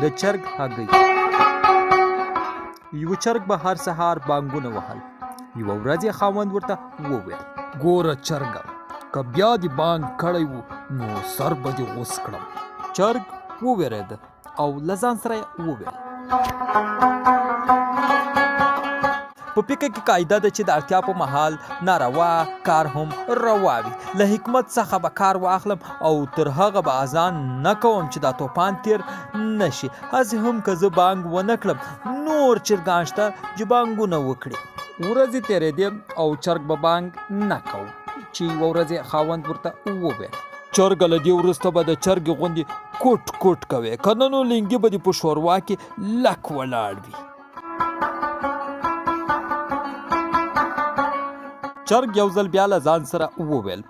د چرګ هګۍ. یو چرګ به هر سهار بانګونه وهل. یوه ورځ یې خاوند ورته وویل: ګوره چرګه، که بیا دې بانګ کړی و نو سر به دې غوڅ کړم. چرګ وویرېده او له ځان سره یې وویل: په فکر کې قاعده ده چې د اړتیا په مهال ناروا کار هم روا وي. له حکمت څخه به کار واخلم او تر هغه به اذان نه کوم چې دا توپان تیر نشي. هسې هم که زه بانګ ونه کړم نور چرګان شته چې بانګونه وکړي. ورځې تېرېدې او چرګ به بانګ نه کو چې یوه ورځ یې خاوند ورته وویل: چرګه له دې وروسته به د چرګې غوندې کوټ کوټ کوې، که نه نو لنګي به دې په شوروا کې لک ولاړ وي. چرګ یو ځل بیا له ځان سره وویل: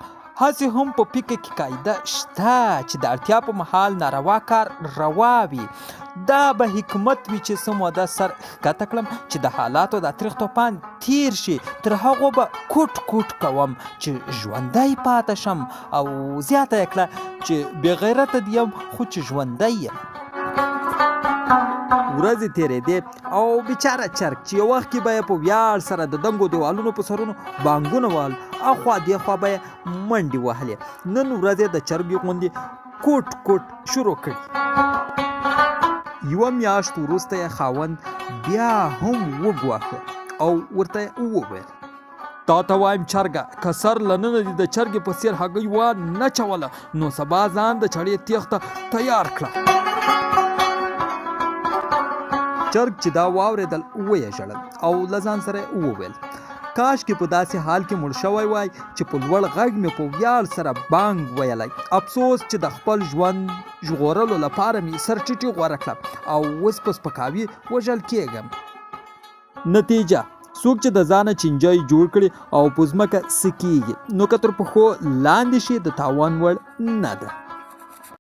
هسې هم په فکر کې قاعده شته چې د اړتیا په مهال ناروا کار روا وي. دا به حکمت وي چې څه موده سر ښکته کړم چې د حالاتو دا تریخ توپان تیر شي. تر هغو به کوټ کوټ کوم چې ژوندی پاته شم. او زیاته یې کړه چې بې غیرته یم خو چې ژوندی یم. ورځې تېرېدې او بیچاره چرګ چې یو وخت کې به یې په ویاړ سره د دنګو دیوالونو په سرونو بانګونه وهل، اخوا دېخوا به یې منډې وهلې. نن ورځ یې د چرګې غوندې کوټ کوټ شروع کړي. یوه میاشت وروسته یې خاوند بیا هم وګواښه او ورته یې وویل: تا ته وایم چرګه، که سر له ننه دې د چرګې په څېر هګۍ وانه چوله نو سبا ځان د چړې تیښته تیار کړه. چرګ چې دا واورېدل ویې ژړل او له ځان سره یې وویل: کاش کې په داسې حال کې مړ شوی وای چې په لوړ غږ مې په ویاړ سره بانګ ویلی. افسوس چې د خپل ژوند ژغورلو لپاره مې سر ټیټي غوره کړه او اوس په سپکاوي وژل کېږم. نتیجه: څوک چې د ځانه چینجی جوړ کړي او په ځمکه سکیږي نو که تر پښو لاندې شي د تاوان وړ نه ده.